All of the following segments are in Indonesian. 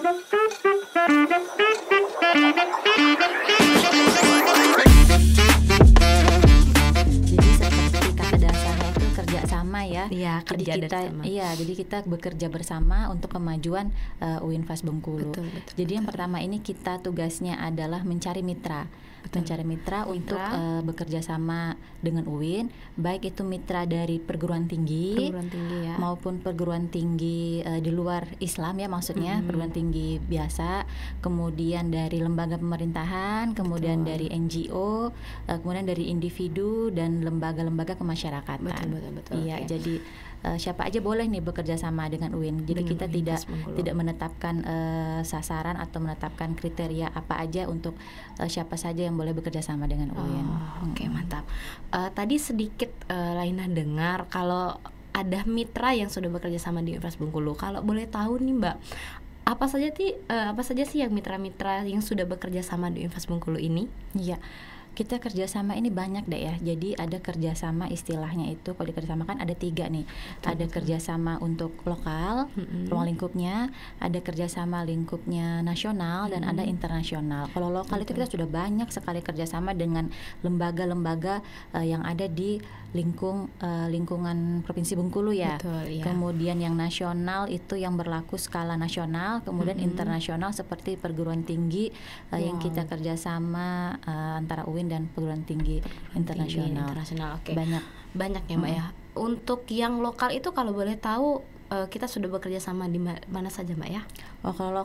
seperti kata dasarnya itu kerja sama ya. Iya, Jadi kerja kita bersama. jadi kita bekerja bersama untuk kemajuan UINFAS Bengkulu. Betul. Jadi yang pertama ini kita tugasnya adalah mencari mitra. Mencari mitra untuk bekerja sama dengan UIN, baik itu mitra dari perguruan tinggi ya. maupun perguruan tinggi di luar Islam ya, maksudnya perguruan tinggi biasa, kemudian dari lembaga pemerintahan, kemudian dari NGO, kemudian dari individu dan lembaga-lembaga kemasyarakatan. Betul. Iya, jadi siapa aja boleh nih bekerja sama dengan UIN. Jadi Dengan kita UINFAS Bengkulu. tidak menetapkan sasaran atau menetapkan kriteria apa aja untuk siapa saja yang boleh bekerja sama dengan UIN. Oke, mantap. Tadi sedikit Laina dengar kalau ada mitra yang sudah bekerja sama di UINFAS Bengkulu. Kalau boleh tahu nih Mbak, apa saja sih yang mitra-mitra yang sudah bekerja sama di UINFAS Bengkulu ini? Iya. Kita kerjasama ini banyak deh ya. Jadi ada kerjasama, istilahnya itu kalau dikerjasamakan ada 3 nih. Ada kerjasama untuk lokal, ruang lingkupnya, ada kerjasama lingkupnya nasional, dan ada internasional. Kalau lokal itu kita sudah banyak sekali kerjasama dengan lembaga-lembaga yang ada di lingkungan Provinsi Bengkulu ya. Betul, iya. Kemudian yang nasional itu yang berlaku skala nasional, kemudian internasional seperti perguruan tinggi yang kita kerjasama antara UIN dan perguruan tinggi internasional. Oke. Banyak ya Mbak ya. Untuk yang lokal itu kalau boleh tahu kita sudah bekerja sama di mana saja Mbak ya? Kalau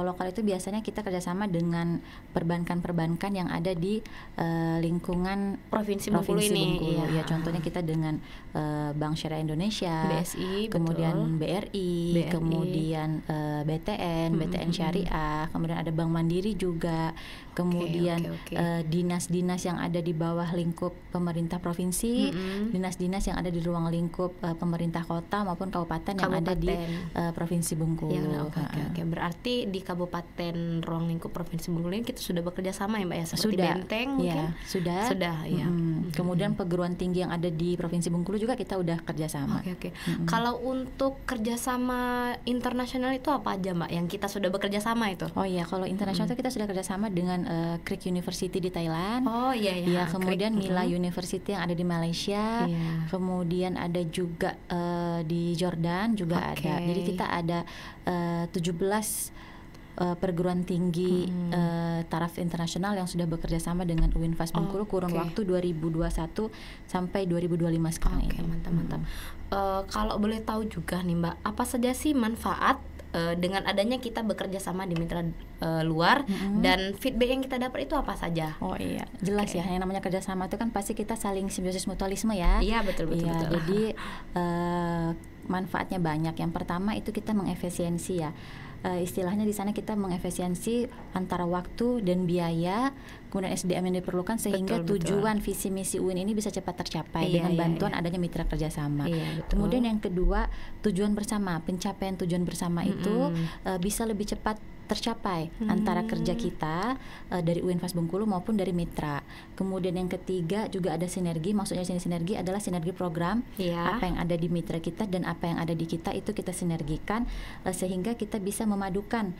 lokal itu biasanya kita kerjasama dengan perbankan-perbankan yang ada di lingkungan Provinsi Bengkulu ini. Iya. Ya, contohnya kita dengan Bank Syariah Indonesia, BSI, kemudian BRI, kemudian BTN Syariah, kemudian ada Bank Mandiri juga, kemudian dinas-dinas yang ada di bawah lingkup pemerintah provinsi, dinas-dinas yang ada di ruang lingkup pemerintah kota maupun kabupaten yang ada di Provinsi Bengkulu. Oke. Berarti di Kabupaten ruang lingkup Provinsi Bengkulu ini kita sudah bekerja sama ya Mbak ya, seperti sudah. Benteng mungkin? Sudah ya. Kemudian perguruan tinggi yang ada di Provinsi Bengkulu juga kita udah kerjasama. Oke. Kalau untuk kerjasama internasional itu apa aja Mbak yang kita sudah bekerja sama itu? Oh iya, kalau internasional itu kita sudah kerjasama dengan Creek University di Thailand. Oh iya. Ya, kemudian Mila University yang ada di Malaysia. Kemudian ada juga di Jordan juga ada. Jadi kita ada 17 perguruan tinggi taraf internasional yang sudah bekerja sama dengan UINFAS Bengkulu kurun waktu 2021 sampai 2025 sekarang ini. Mantap. Kalau boleh tahu juga nih Mbak, apa saja sih manfaat dengan adanya kita bekerja sama di mitra luar dan feedback yang kita dapat itu apa saja? Oh iya, jelas ya, yang namanya kerjasama itu kan pasti kita saling simbiosis mutualisme ya. Iya, betul. Jadi manfaatnya banyak. Yang pertama itu kita mengefisiensi ya. Istilahnya di sana kita mengefisiensi antara waktu dan biaya, kemudian SDM yang diperlukan sehingga tujuan visi misi UIN ini bisa cepat tercapai dengan bantuan adanya mitra kerjasama. Kemudian yang kedua, tujuan bersama, pencapaian tujuan bersama itu bisa lebih cepat tercapai antara kerja kita dari UINFAS Bengkulu maupun dari mitra. Kemudian yang ketiga juga ada sinergi, maksudnya sinergi adalah sinergi program, apa yang ada di mitra kita dan apa yang ada di kita itu kita sinergikan sehingga kita bisa memadukan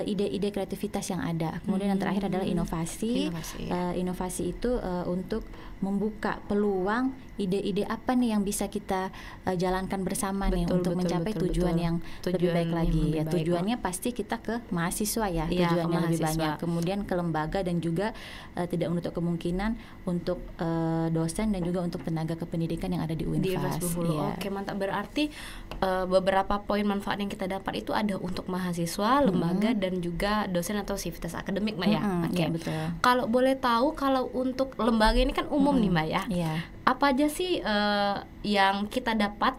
ide-ide kreativitas yang ada. Kemudian yang terakhir adalah inovasi. Inovasi itu untuk membuka peluang ide-ide apa nih yang bisa kita jalankan bersama nih untuk mencapai tujuan yang lebih baik lagi. Ya, tujuannya pasti kita ke mahasiswa ya, tujuannya lebih banyak. Kemudian ke lembaga dan juga tidak menutup kemungkinan untuk dosen dan juga untuk tenaga kependidikan yang ada di UINFAS. Oke, mantap. Berarti beberapa poin manfaat yang kita dapat itu ada untuk mahasiswa, lembaga dan juga dosen atau sivitas akademik Mbak ya. Oke, betul. Kalau boleh tahu, kalau untuk lembaga ini kan umum nih Mbak ya. Apa aja sih yang kita dapat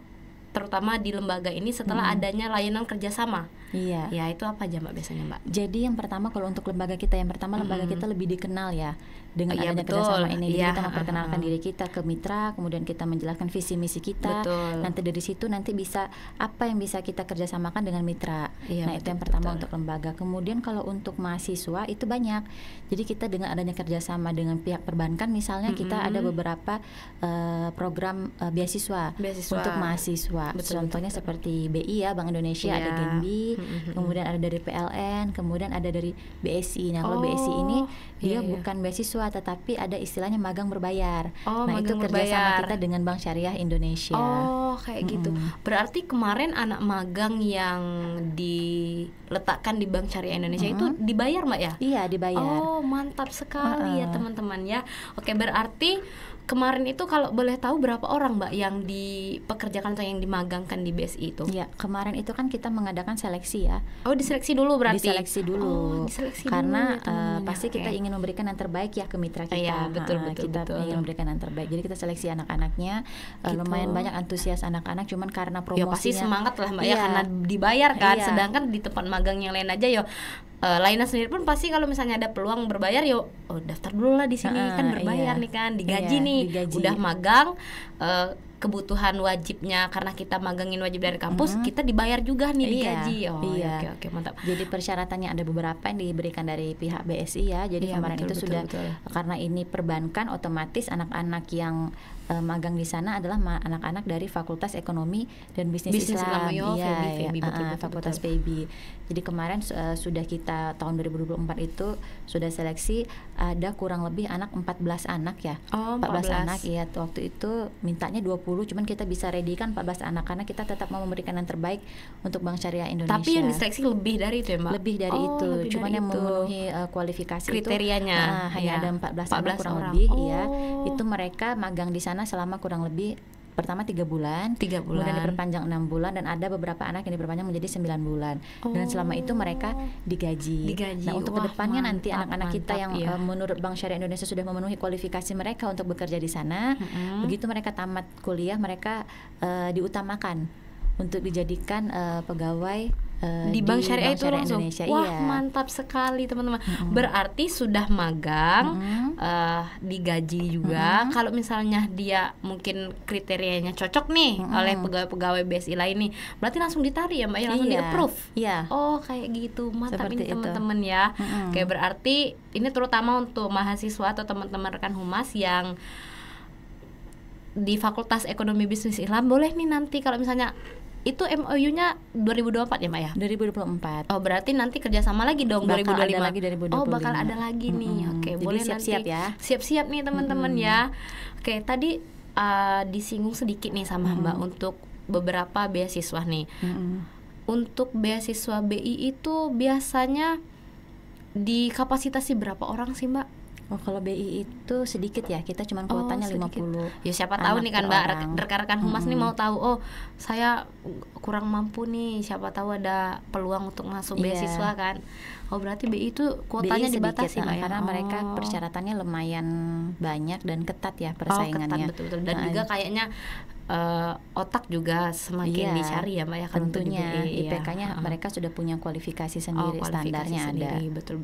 terutama di lembaga ini setelah adanya layanan kerjasama? Iya. Ya, itu apa aja Mbak biasanya Mbak? Jadi yang pertama kalau untuk lembaga kita, lembaga kita lebih dikenal ya dengan adanya kerjasama ini. Jadi kita memperkenalkan diri kita ke mitra, kemudian kita menjelaskan visi misi kita. Nanti dari situ nanti bisa apa yang bisa kita kerjasamakan dengan mitra. Nah itu yang pertama untuk lembaga. Kemudian kalau untuk mahasiswa itu banyak. Jadi kita dengan adanya kerjasama dengan pihak perbankan misalnya kita ada beberapa program beasiswa untuk mahasiswa. beasiswa. Betul, Contohnya betul. seperti BI ya, Bank Indonesia, Iya. ada Genbi, kemudian ada dari PLN, kemudian ada dari BSI. Nah, kalau BSI ini dia iya, iya. bukan beasiswa, tetapi ada istilahnya magang berbayar. Oh, Nah, itu magang kerjasama berbayar. kita dengan Bank Syariah Indonesia. Oh, kayak gitu. Berarti kemarin anak magang yang diletakkan di Bank Syariah Indonesia itu dibayar, Mbak ya? Iya, dibayar. Oh, mantap sekali ya teman-teman ya. Oke, berarti kemarin itu kalau boleh tahu berapa orang, Mbak, yang dipekerjakan atau yang dimagangkan di BSI itu? Ya, kemarin itu kan kita mengadakan seleksi ya. Oh, diseleksi dulu berarti. Diseleksi dulu. Oh, diseleksi Karena dulu ya, teman-teman ya. pasti kita Oke. ingin memberikan yang terbaik ya ke mitra kita. Iya, betul, Kita betul. ingin memberikan yang terbaik. Jadi kita seleksi anak-anaknya. Gitu. Lumayan banyak antusias anak-anak, cuman karena Ya pasti promosinya. semangat lah, Mbak ya, Iya. karena dibayar kan. Iya. Sedangkan di tempat magang yang lain aja ya Laina sendiri pun pasti kalau misalnya ada peluang berbayar yo daftar dulu lah di sini kan berbayar iya. nih kan, digaji Iya, nih, digaji. udah magang, kebutuhan wajibnya karena kita magangin wajib dari kampus, kita dibayar juga nih, Iya, digaji. iya. Oke mantap. Jadi persyaratannya ada beberapa yang diberikan dari pihak BSI ya. Jadi Iya, kemarin betul, itu betul, sudah betul. karena ini perbankan, otomatis anak-anak yang magang di sana adalah anak-anak dari Fakultas Ekonomi dan Bisnis Islam. Yo, Iya, FEB, betul, betul, Fakultas betul. FEB. Jadi kemarin sudah kita tahun 2024 itu sudah seleksi, ada kurang lebih 14 anak ya. Oh, 14 14. anak ya. Waktu itu mintanya 20, cuman kita bisa ready kan 14 anak karena kita tetap mau memberikan yang terbaik untuk Bank Syariah Indonesia. Tapi yang diseleksi lebih dari itu ya, Mbak? Lebih dari itu, lebih cuman dari yang itu. memenuhi kualifikasi Kriterianya, itu hanya ya. ada 14 anak kurang orang. lebih Oh. ya. Itu mereka magang di sana selama kurang lebih pertama 3 bulan, 3 bulan. kemudian diperpanjang 6 bulan, dan ada beberapa anak yang diperpanjang menjadi 9 bulan. Dan selama itu mereka digaji. Digaji. Nah, untuk Wah, kedepannya nanti mantap, anak-anak kita mantap, yang iya. menurut Bank Syariah Indonesia sudah memenuhi kualifikasi mereka untuk bekerja di sana, begitu mereka tamat kuliah, mereka diutamakan untuk dijadikan pegawai di Bank Syariah itu langsung. Indonesia. Wah, Iya. mantap sekali teman-teman. Berarti sudah magang, digaji juga. Kalau misalnya dia mungkin kriterianya cocok nih oleh pegawai-pegawai BSI lain nih, berarti langsung ditarik ya, Mbak, ya, langsung Iya. di-approve. Iya. Oh, kayak gitu. Mantap Seperti ini itu. teman-teman ya. Oke, berarti ini terutama untuk mahasiswa atau teman-teman rekan humas yang di Fakultas Ekonomi Bisnis Islam, boleh nih nanti kalau misalnya itu MOU-nya 2024 ya, Mbak ya? 2024. Oh, berarti nanti kerjasama lagi dong Bakal 2025. ada lagi 2025. Oh, bakal ada lagi nih. Oke, Jadi boleh siap-siap nanti. ya. Siap-siap nih teman-teman ya. Oke, tadi disinggung sedikit nih sama Mbak untuk beberapa beasiswa nih. Untuk beasiswa BI itu biasanya dikapasitasi berapa orang sih, Mbak? Oh, kalau BI itu sedikit ya, kita cuma kuotanya sedikit. 50. Ya siapa tahu anak nih kan per Mbak, orang. rekan-rekan humas nih mau tahu, oh saya kurang mampu nih, siapa tahu ada peluang untuk masuk Iya. beasiswa kan. Oh berarti BI itu kuotanya BI dibatasi sedikit, Mbak ya? karena mereka Oh. persyaratannya lumayan banyak dan ketat ya Oh, persaingannya. ketat, betul-betul. Dan Nah, juga kayaknya otak juga semakin Iya, dicari ya Mbak ya, kalau untuk di tentunya BI, di iya. PK-nya mereka sudah punya kualifikasi sendiri, kualifikasi standarnya sendiri. ada. Betul.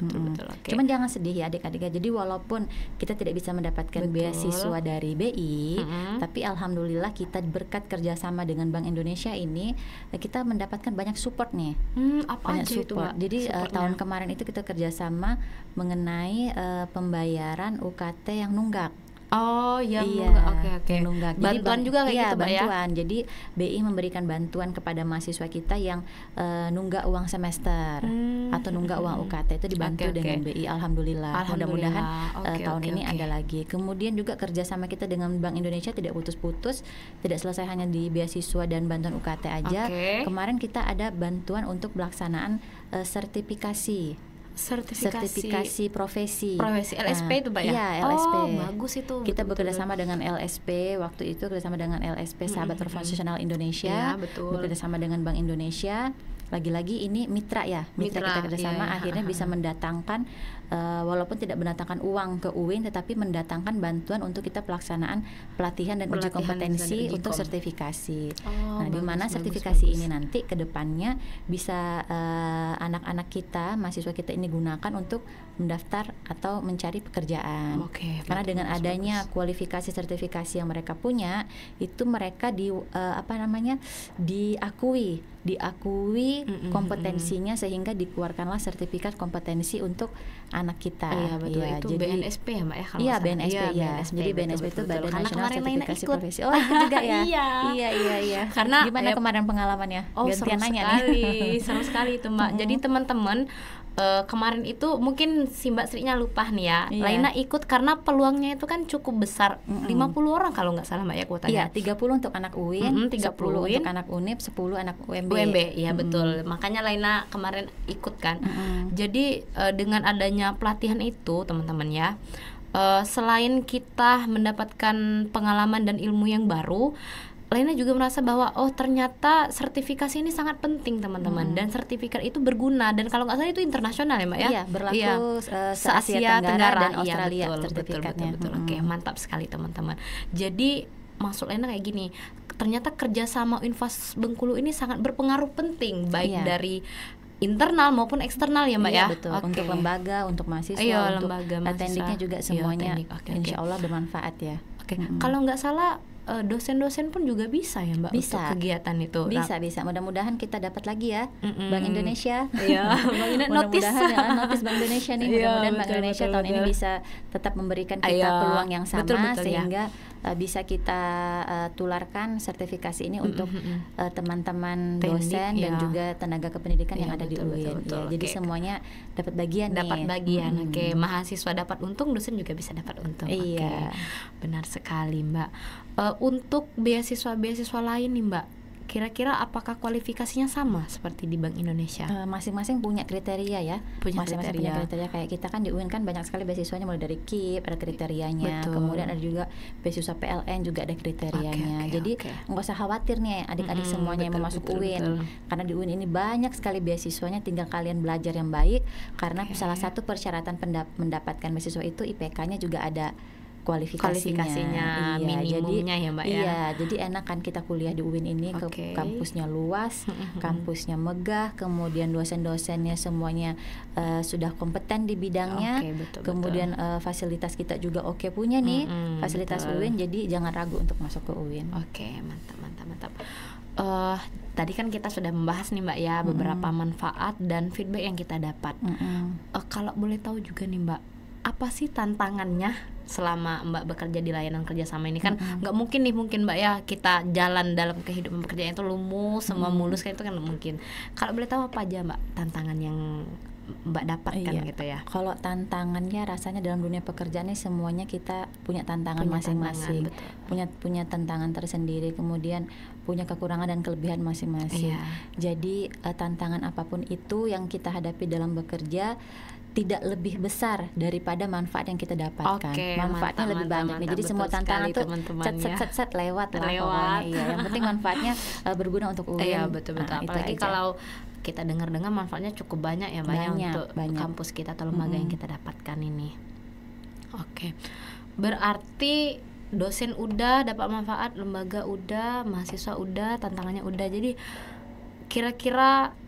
Oke. Cuman jangan sedih ya adik-adik ya. Jadi walaupun kita tidak bisa mendapatkan Betul. beasiswa dari BI, tapi alhamdulillah kita berkat kerjasama dengan Bank Indonesia ini, kita mendapatkan banyak support nih. Apa Banyak aja itu support. Mbak? Jadi supportnya? tahun kemarin itu kita kerjasama mengenai pembayaran UKT yang nunggak. Oh yang Iya, nunggak. Oke. yang nunggak. Jadi Bantuan juga kayak iya, gitu Mbak ya? bantuan. Jadi BI memberikan bantuan kepada mahasiswa kita yang nunggak uang semester atau nunggak uang UKT, itu dibantu Oke. dengan BI. Alhamdulillah. Mudah-mudahan Oke, tahun oke, ini oke. ada lagi. Kemudian juga kerjasama kita dengan Bank Indonesia tidak putus-putus, tidak selesai hanya di beasiswa dan bantuan UKT aja. Oke. Kemarin kita ada bantuan untuk pelaksanaan sertifikasi profesi. Profesi LSP itu Mbak ya? Iya, LSP. Oh, bagus itu. Kita betul-betul. bekerja sama dengan LSP, waktu itu kerjasama dengan LSP Sahabat Profesional Indonesia, Iya, betul. bekerja sama dengan Bank Indonesia. Lagi-lagi ini mitra ya, mitra Mitra, kita kerjasama, iya. akhirnya bisa mendatangkan walaupun tidak mendatangkan uang ke UIN, tetapi mendatangkan bantuan untuk kita pelaksanaan pelatihan dan uji Pelatihan kompetensi dan uji untuk kom. sertifikasi. Oh, Nah, di mana bagus, sertifikasi bagus. ini nanti ke depannya bisa anak-anak kita, mahasiswa kita ini gunakan untuk mendaftar atau mencari pekerjaan. Oke, Karena bagus, dengan bagus, adanya kualifikasi sertifikasi yang mereka punya, itu mereka diakui menguji kompetensinya sehingga dikeluarkanlah sertifikat kompetensi untuk anak kita. Iya betul, ya, itu jadi BNSP ya Mbak ya kalau iya nggak salah. BNSP Iya, ya. BNSP, Jadi betul, BNSP itu betul, betul. Badan Karena Nasional kemarin Laina Sertifikasi ikut. Profesi. Oh ikut juga ya. Iya. Karena gimana ya, kemarin pengalamannya? Oh Gantian seru nanya sekali, nih. seru sekali itu Mbak. Jadi teman-teman kemarin itu mungkin si Mbak Sri-nya lupa nih ya. Iya. Laina ikut karena peluangnya itu kan cukup besar. 50 orang kalau nggak salah Mbak ya kuotanya. Iya, 30 untuk anak UIN, 30 10 UIN, untuk anak UNIP, 10 anak UMB. iya betul. Makanya Laina kemarin ikut kan. Jadi dengan adanya pelatihan itu teman-teman ya, selain kita mendapatkan pengalaman dan ilmu yang baru, Laina juga merasa bahwa oh ternyata sertifikasi ini sangat penting teman-teman, dan sertifikat itu berguna, dan kalau nggak salah itu internasional ya Mbak ya. Iya, berlaku se-Asia Tenggara dan Australia betul, sertifikatnya. betul. Oke, mantap sekali teman-teman. Jadi maksud Laina kayak gini, ternyata kerjasama Univas Bengkulu ini sangat berpengaruh penting baik dari internal maupun eksternal ya Mbak ya. Betul. Oke. Untuk lembaga, untuk mahasiswa, untuk lembaga mahasiswa. tekniknya juga semuanya Oke. insya Allah bermanfaat ya. Oke. Kalau nggak salah dosen-dosen pun juga bisa ya Mbak Bisa. untuk kegiatan itu. Bisa. Mudah-mudahan kita dapat lagi ya Bank Indonesia. Iya, Bank Indonesia mudah-mudahan ya, notis Bank Indonesia nih. Mudah-mudahan Bank Indonesia tahun ini bisa tetap memberikan kita peluang yang sama sehingga bisa kita tularkan sertifikasi ini untuk teman-teman dosen dan juga tenaga kependidikan yang ada di UIN. Jadi semuanya dapat bagian nih. Oke, mahasiswa dapat untung, dosen juga bisa dapat untung. Iya. Oke. Benar sekali Mbak. Untuk beasiswa lain nih Mbak, kira-kira apakah kualifikasinya sama seperti di Bank Indonesia? Masing-masing punya kriteria ya. Masing-masing punya kriteria. Kayak kita kan di UIN kan banyak sekali beasiswanya, mulai dari KIP ada kriterianya. Betul. Kemudian ada juga beasiswa PLN juga ada kriterianya. Jadi nggak usah khawatir nih adik-adik semuanya yang mau masuk UIN. Karena di UIN ini banyak sekali beasiswanya, tinggal kalian belajar yang baik. Karena salah satu persyaratan mendapatkan beasiswa itu IPK-nya juga ada kualifikasinya minimumnya jadi, ya Mbak ya. Iya, jadi enak kan kita kuliah di UIN ini ke kampusnya luas, kampusnya megah, kemudian dosen-dosennya semuanya sudah kompeten di bidangnya. Kemudian fasilitas kita juga punya nih fasilitas UIN, jadi jangan ragu untuk masuk ke UIN. Oke, mantap. Tadi kan kita sudah membahas nih Mbak ya beberapa manfaat dan feedback yang kita dapat. Kalau boleh tahu juga nih Mbak, apa sih tantangannya selama Mbak bekerja di layanan kerjasama ini? Kan nggak mungkin Mbak ya kita jalan dalam kehidupan pekerjaan itu lumus semua mulus kan, itu kan mungkin. Kalau boleh tahu apa aja Mbak tantangan yang Mbak dapatkan gitu ya? Kalau tantangannya rasanya dalam dunia pekerjaan ini semuanya kita punya tantangan masing-masing, punya tantangan tersendiri, kemudian punya kekurangan dan kelebihan masing-masing. Jadi tantangan apapun itu yang kita hadapi dalam bekerja tidak lebih besar daripada manfaat yang kita dapatkan. Manfaatnya lebih banyak nih. Jadi semua tantangan tuh set lewat lah pokoknya. Iya, yang penting manfaatnya berguna untuk UIN. Iya, betul. Apalagi kalau kita dengar-dengar manfaatnya cukup banyak ya Mbak untuk kampus kita atau lembaga yang kita dapatkan ini. Oke. Berarti dosen udah dapat manfaat, lembaga udah, mahasiswa udah, tantangannya udah. Jadi kira-kira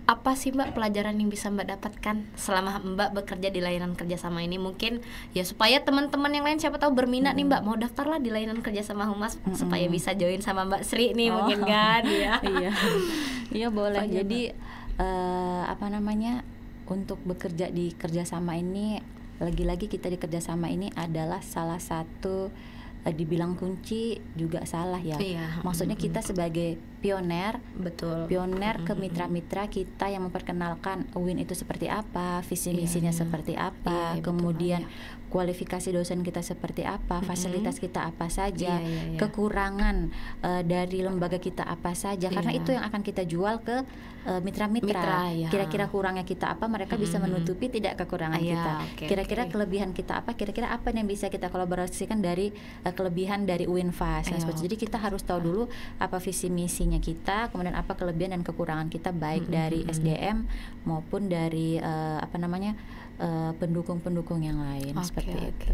apa sih Mbak pelajaran yang bisa Mbak dapatkan selama Mbak bekerja di layanan kerjasama ini? Mungkin ya supaya teman-teman yang lain siapa tahu berminat nih Mbak, mau daftarlah di layanan kerjasama Humas supaya bisa join sama Mbak Sri nih mungkin kan ya. Iya boleh. Jadi untuk bekerja di kerjasama ini, lagi-lagi kita di kerjasama ini adalah salah satu dibilang kunci juga salah ya. Maksudnya kita sebagai pioner ke mitra-mitra kita yang memperkenalkan UIN itu seperti apa, visi misinya seperti apa, kemudian kualifikasi dosen kita seperti apa, fasilitas kita apa saja, kekurangan dari lembaga kita apa saja, karena itu yang akan kita jual ke mitra-mitra. Kira-kira kurangnya kita apa, mereka bisa menutupi tidak kekurangan kita. Kira-kira kelebihan kita apa, kira-kira apa yang bisa kita kolaborasikan dari kelebihan dari UINVAS. Jadi kita harus tahu dulu apa visi misinya kita, kemudian apa kelebihan dan kekurangan kita baik dari SDM maupun dari pendukung-pendukung yang lain seperti itu.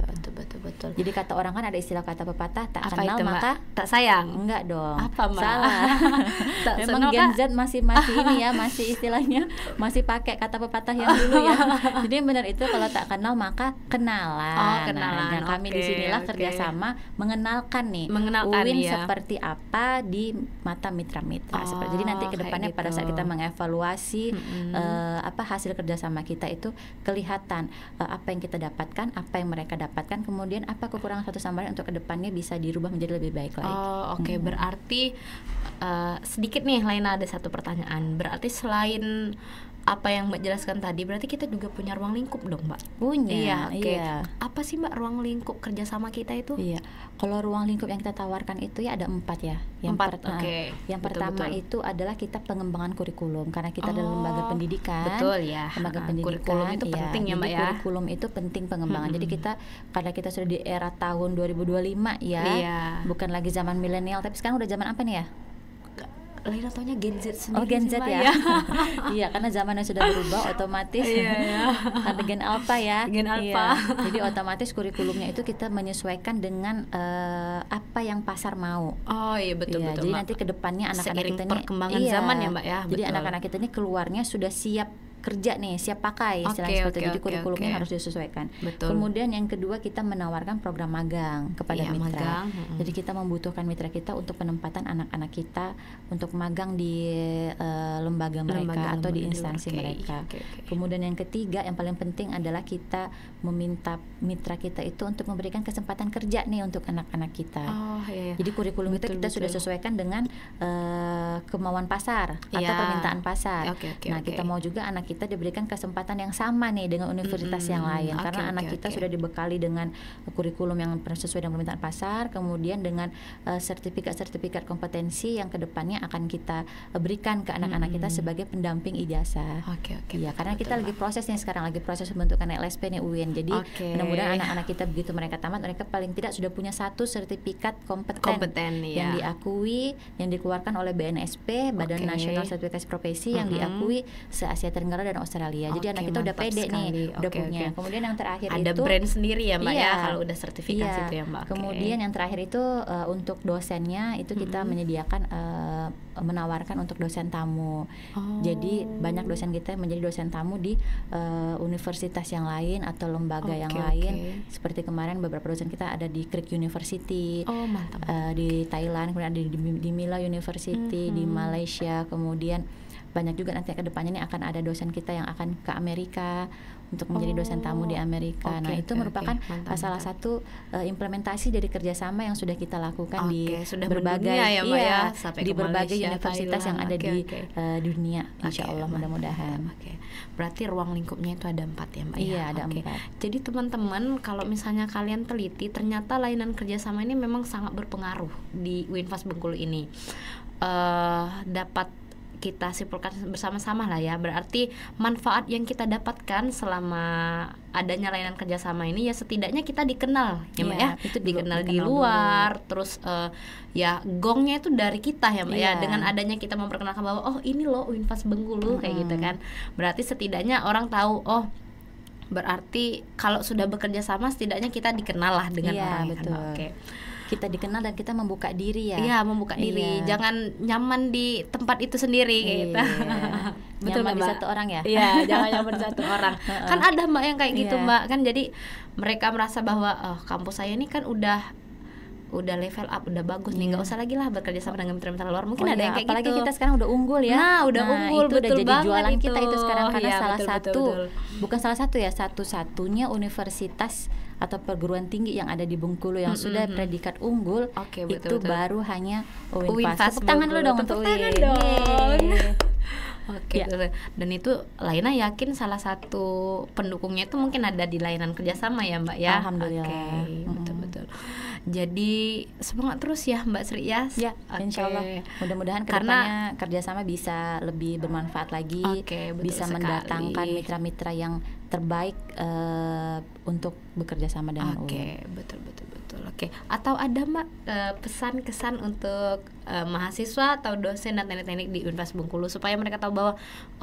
Betul. Jadi kata orang kan ada istilah kata pepatah, tak apa kenal itu, maka tak sayang. Enggak dong. Apa Mbak? Salah. Memang Gen Z masih ini ya, masih istilahnya masih pakai kata pepatah yang dulu ya. Jadi benar itu, kalau tak kenal maka kenalan. Nah, kami di sinilah kerjasama mengenalkan nih UIN seperti apa di mata mitra-mitra. Jadi nanti kedepannya pada saat kita mengevaluasi hasil kerjasama kita itu kelihatan apa yang kita dapatkan, apa yang mereka dapatkan, kemudian apa kekurangan satu sama lain untuk kedepannya bisa dirubah menjadi lebih baik lagi. Oke. Berarti sedikit nih Laina, ada satu pertanyaan. Berarti selain apa yang Mbak jelaskan tadi, berarti kita juga punya ruang lingkup dong, Mbak? Punya. Iya. Apa sih Mbak ruang lingkup kerjasama kita itu? Iya. Kalau ruang lingkup yang kita tawarkan itu ya ada 4 ya. Yang pertama itu adalah kita pengembangan kurikulum, karena kita adalah lembaga pendidikan. Betul ya. Lembaga pendidikan. Kurikulum itu penting ya, Mbak ya. Kurikulum itu penting pengembangan. Jadi kita, karena kita sudah di era tahun 2025 ya. Iya. Bukan lagi zaman milenial, tapi sekarang udah zaman apa nih ya? Lain taunya Gen Z sendiri. Gen Z ya. Iya, karena zamannya sudah berubah otomatis. Ada Gen Alpha ya. Gen Alpha. Jadi otomatis kurikulumnya itu kita menyesuaikan dengan apa yang pasar mau. Betul. Jadi nanti kedepannya anak-anak kita ini perkembangan zaman ya, Mbak ya. Jadi anak-anak kita ini keluarnya sudah siap kerja nih, siap pakai istilahnya seperti itu. Jadi kurikulumnya harus disesuaikan. Betul. Kemudian yang kedua, kita menawarkan program magang kepada mitra. Jadi kita membutuhkan mitra kita untuk penempatan anak-anak kita untuk magang di lembaga mereka atau di instansi mereka. Kemudian yang ketiga, yang paling penting adalah kita meminta mitra kita itu untuk memberikan kesempatan kerja nih untuk anak-anak kita. Jadi kurikulum kita sudah sesuaikan dengan kemauan pasar atau permintaan pasar. Nah, kita mau juga anak kita diberikan kesempatan yang sama nih dengan universitas yang lain, karena anak kita sudah dibekali dengan kurikulum yang sesuai dengan permintaan pasar, kemudian dengan sertifikat kompetensi yang kedepannya akan kita berikan ke anak-anak kita sebagai pendamping ijazah. Ya, karena kita lagi proses nih sekarang, lagi proses pembentukan LSP nih UIN. Jadi mudah-mudahan anak-anak kita begitu mereka tamat, mereka paling tidak sudah punya satu sertifikat kompeten yang diakui, yang dikeluarkan oleh BNSP, Badan Nasional Sertifikasi Profesi, yang diakui se-Asia Tenggara dan Australia. Jadi anak kita udah pede nih, udah punya. Kemudian yang terakhir ada itu brand sendiri ya, Mbak ya, kalau udah sertifikasi itu ya, Mbak. Kemudian yang terakhir itu untuk dosennya itu kita menyediakan menawarkan untuk dosen tamu. Jadi banyak dosen kita menjadi dosen tamu di universitas yang lain atau lembaga yang lain. Seperti kemarin beberapa dosen kita ada di Creek University, di Thailand, kemudian ada di Mila University di Malaysia. Kemudian banyak juga nanti ke depannya ini akan ada dosen kita yang akan ke Amerika untuk menjadi dosen tamu di Amerika. Nah, itu merupakan salah satu implementasi dari kerjasama yang sudah kita lakukan di berbagai ya, Mbak, ya, di berbagai Malaysia, universitas Thailand, yang ada di dunia, insya Allah mudah-mudahan. Berarti ruang lingkupnya itu ada 4 ya, Mbak? Iya, ada 4. Jadi teman-teman, kalau misalnya kalian teliti, ternyata layanan kerjasama ini memang sangat berpengaruh di UINFAS Bengkulu ini. Dapat kita simpulkan bersama-sama lah ya. Berarti manfaat yang kita dapatkan selama adanya layanan kerjasama ini ya setidaknya kita dikenal ya, Mbak ya. Itu dikenal di luar dulu. Terus ya gongnya itu dari kita ya, Mbak ya. Dengan adanya kita memperkenalkan bahwa oh ini loh UINFAS Bengkulu kayak gitu kan. Berarti setidaknya orang tahu berarti kalau sudah bekerja sama setidaknya kita dikenal lah dengan orang betul. Kan, kita dikenal dan kita membuka diri ya. Iya, membuka diri. Jangan nyaman di tempat itu sendiri gitu. Betul, nyaman di satu orang ya. Iya, jangan nyaman di satu orang. Kan ada Mbak yang kayak gitu, Mbak. Kan jadi mereka merasa bahwa kampus saya ini kan udah level up, udah bagus nih, nggak usah lagi lah bekerja sama dengan mitra-mitra luar. Mungkin ada yang kayak apalagi gitu. Kita sekarang udah unggul ya. Udah unggul, itu betul udah jadi banget jualan itu. kita itu sekarang karena betul. Bukan salah satu ya, satu-satunya universitas atau perguruan tinggi yang ada di Bengkulu yang sudah predikat unggul. Betul. Baru hanya UINFAS. Tepuk tangan dulu dong untuk UIN. Dan itu Laina yakin salah satu pendukungnya itu mungkin ada di layanan kerjasama ya, Mbak ya. Alhamdulillah. Betul. Jadi semangat terus ya, Mbak Sri ya. Insya Allah. Mudah-mudahan kedepannya kerjasama bisa lebih bermanfaat lagi, bisa mendatangkan mitra-mitra yang terbaik untuk bekerja sama dengan UIN. Betul. Atau ada Mbak pesan-kesan untuk mahasiswa atau dosen dan teknik-teknik di UINFAS Bengkulu supaya mereka tahu bahwa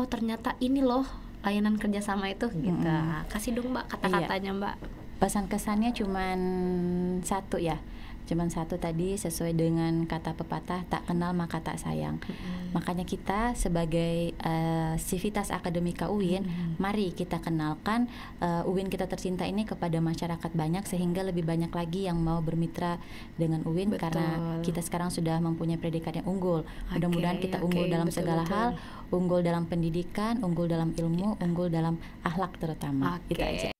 oh ternyata ini loh layanan kerjasama itu gitu. Kasih dong Mbak kata-katanya Mbak. Pesan kesannya cuman satu ya. Cuman satu tadi, sesuai dengan kata pepatah, tak kenal maka tak sayang. Makanya kita sebagai Civitas Akademika UIN, mari kita kenalkan UIN kita tercinta ini kepada masyarakat banyak, sehingga lebih banyak lagi yang mau bermitra dengan UIN. Betul. Karena kita sekarang sudah mempunyai predikat yang unggul. Mudah-mudahan kita unggul dalam betul, segala betul. hal, unggul dalam pendidikan, unggul dalam ilmu, unggul dalam akhlak terutama. Itu aja.